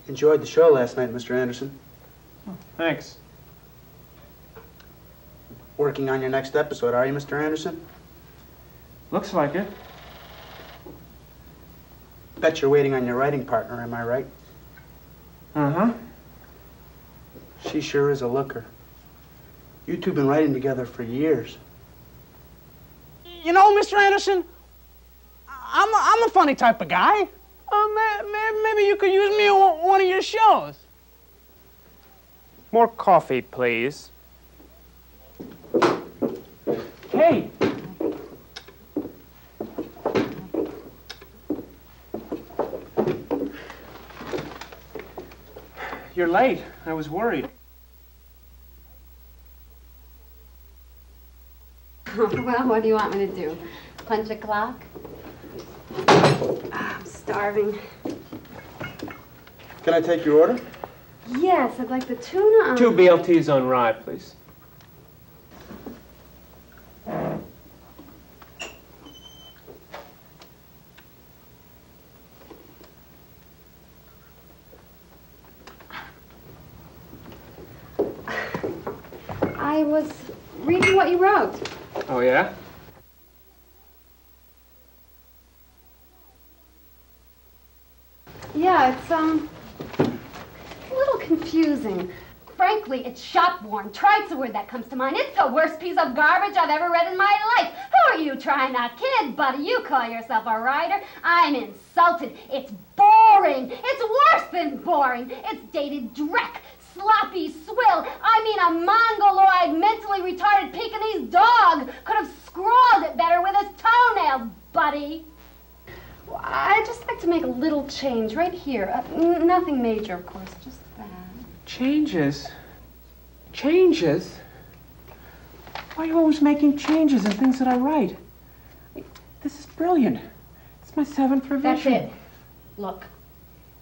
Enjoyed the show last night, Mr. Anderson. Oh, thanks. Working on your next episode, are you, Mr. Anderson? Looks like it. Bet you're waiting on your writing partner, am I right? Uh-huh. She sure is a looker. You two been writing together for years. You know, Mr. Anderson, I'm a funny type of guy. Maybe you could use me on one of your shows. More coffee, please. Hey! You're late. I was worried. Well, what do you want me to do? Punch a clock? I'm starving. Can I take your order? Yes, I'd like the tuna on... 2 BLTs on rye, please. I was reading what you wrote. Oh, yeah? Yeah, it's, a little confusing. Frankly, it's shop-worn. Trite's the word that comes to mind. It's the worst piece of garbage I've ever read in my life. Who are you trying to kid, buddy? You call yourself a writer? I'm insulted. It's boring. It's worse than boring. It's dated dreck. Sloppy swill. I mean, a mongoloid, mentally retarded Pekingese dog could have scrawled it better with his toenails, buddy. Well, I'd just like to make a little change right here. Nothing major, of course, just that. Changes? Changes? Why are you always making changes in things that I write? This is brilliant. It's my 7th revision. That's it. Look.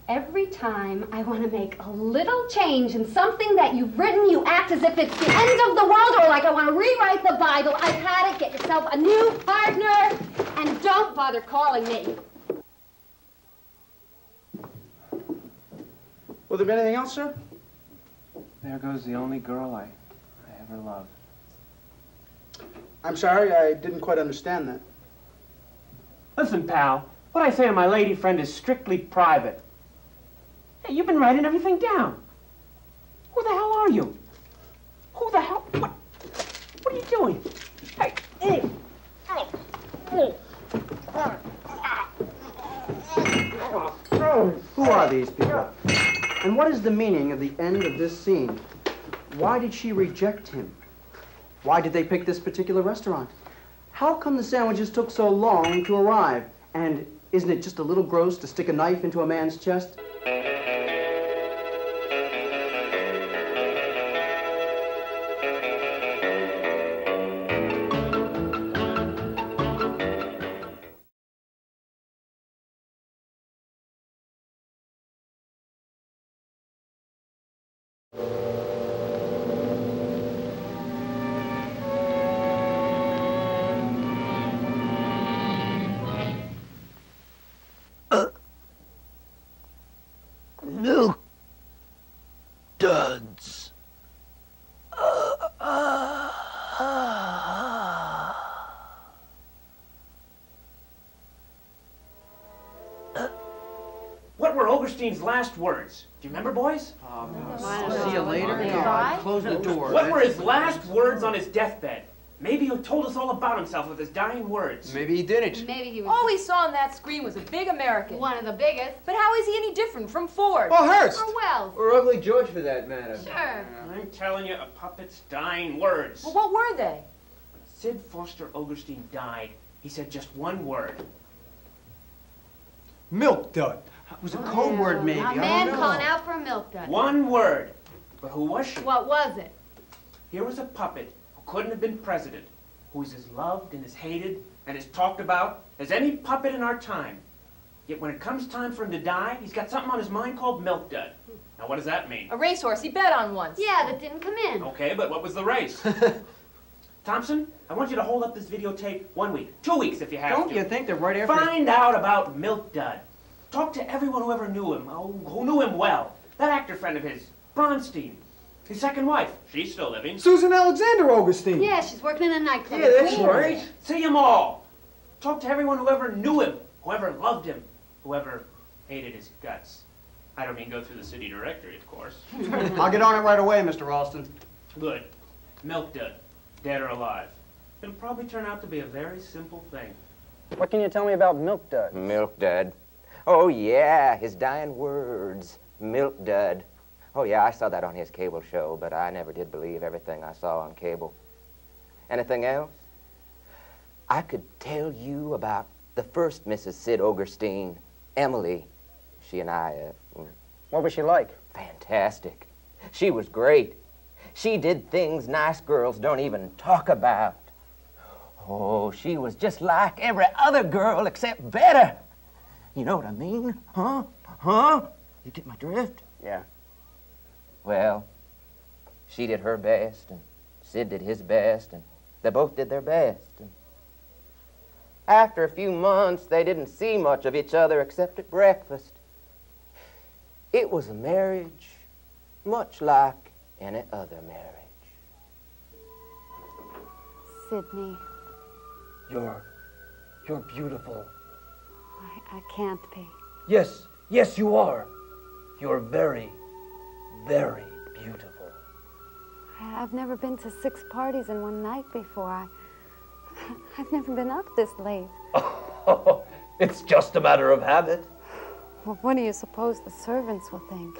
Every time I want to make a little change in something that you've written, you act as if it's the end of the world, or like I want to rewrite the Bible. I've had it. Get yourself a new partner, and don't bother calling me. Will there be anything else, sir? There goes the only girl I ever loved. I'm sorry, I didn't quite understand that. Listen, pal, what I say to my lady friend is strictly private. Hey, you've been writing everything down. Who the hell are you? Who the hell? What are you doing? Hey! Who are these people? And what is the meaning of the end of this scene? Why did she reject him? Why did they pick this particular restaurant? How come the sandwiches took so long to arrive? And isn't it just a little gross to stick a knife into a man's chest? Milk duds. What were Ogerstein's last words? Do you remember, boys? See you later. Close the door. What were his last words on his deathbed? Maybe he told us all about himself with his dying words. Maybe he didn't. Maybe he was... All we saw on that screen was a big American. One of the biggest. But how is he any different from Ford? Or Hearst. Or Wells. Or Ugly George, for that matter. Sure. I'm telling you, a puppet's dying words. Well, what were they? Sid Foster Ogerstein died. He said just one word. Milk dud. It was a code word, maybe. A man calling out for a milk dud. One word. But who was she? What was it? Here was a puppet who couldn't have been president, who is as loved and as hated and as talked about as any puppet in our time. Yet when it comes time for him to die, he's got something on his mind called milk dud. Now what does that mean? A racehorse he bet on once. Yeah, that didn't come in. Okay, but what was the race? Thompson, I want you to hold up this videotape 1 week, 2 weeks if you have to. Don't you think they're right after... Find out about milk dud. Talk to everyone who ever knew him, who knew him well. That actor friend of his, Bronstein. His second wife. She's still living. Susan Alexander Ogerstein. Yeah, she's working in a nightclub. Yeah, that's right. See them all. Talk to everyone who ever knew him, whoever loved him, whoever hated his guts. I don't mean go through the city directory, of course. I'll get on it right away, Mr. Ralston. Good. Milk dud, dead or alive. It'll probably turn out to be a very simple thing. What can you tell me about Milk Dud? Milk Dud. Oh, yeah, his dying words. Milk Dud. Oh, yeah, I saw that on his cable show, but I never did believe everything I saw on cable. Anything else? I could tell you about the first Mrs. Sid Ogerstein, Emily. She and I, What was she like? fantastic. She was great. She did things nice girls don't even talk about. Oh, she was just like every other girl except better. You know what I mean? Huh? Huh? You get my drift? Yeah. Well, she did her best, and Sid did his best, and they both did their best. And after a few months, they didn't see much of each other except at breakfast. It was a marriage, much like any other marriage. Sydney, You're beautiful. I can't be. Yes, yes, you are. You're very, very beautiful. I've never been to 6 parties in one night before. I've never been up this late. Oh, it's just a matter of habit. Well, what do you suppose the servants will think?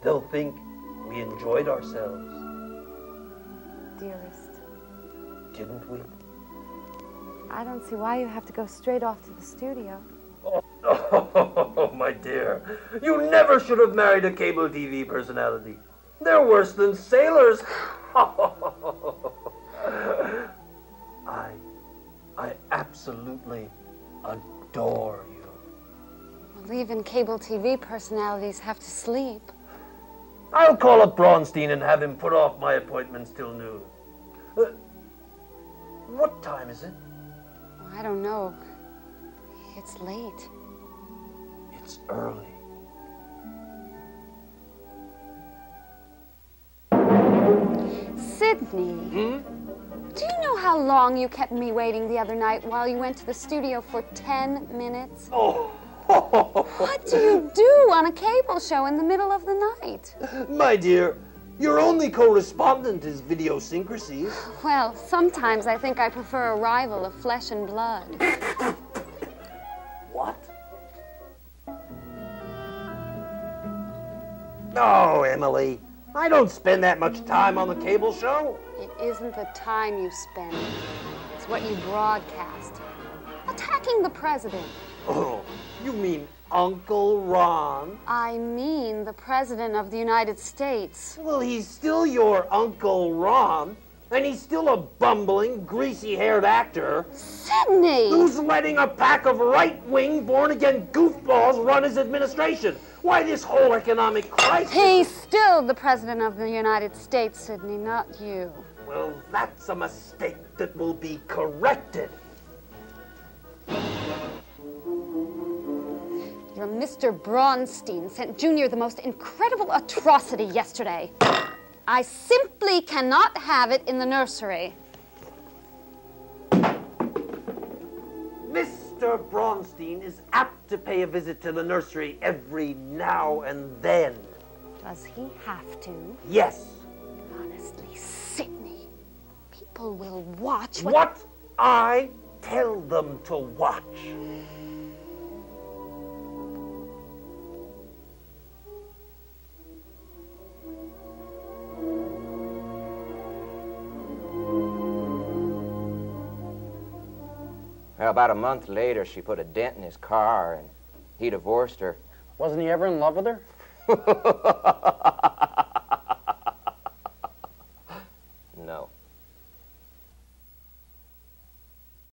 They'll think we enjoyed ourselves. Dearest, Didn't we? I don't see why you have to go straight off to the studio. Oh, my dear. You never should have married a cable TV personality. They're worse than sailors. I absolutely adore you. Well, even cable TV personalities have to sleep. I'll call up Bronstein and have him put off my appointments till noon. What time is it? Oh, I don't know. It's late. It's early. Sydney, do you know how long you kept me waiting the other night while you went to the studio for 10 minutes? Oh. What do you do on a cable show in the middle of the night? My dear, your only correspondent is Videosyncracies. Well, sometimes I think I prefer a rival of flesh and blood. What? Oh, Emily, I don't spend that much time on the cable show. It isn't the time you spend. It's what you broadcast. Attacking the president. Oh, you mean Uncle Ron? I mean the president of the United States. Well, he's still your Uncle Ron, and he's still a bumbling, greasy-haired actor Sydney! who's letting a pack of right-wing, born-again goofballs run his administration. Why this whole economic crisis? He's still the president of the United States, Sydney, not you. Well, that's a mistake that will be corrected. Your Mr. Bronstein sent Junior the most incredible atrocity yesterday. I simply cannot have it in the nursery. Mr. Bronstein is apt to pay a visit to the nursery every now and then. Does he have to? Yes. Honestly, Sydney, people will watch What I tell them to watch. Well, about a month later, she put a dent in his car, and he divorced her. Wasn't he ever in love with her?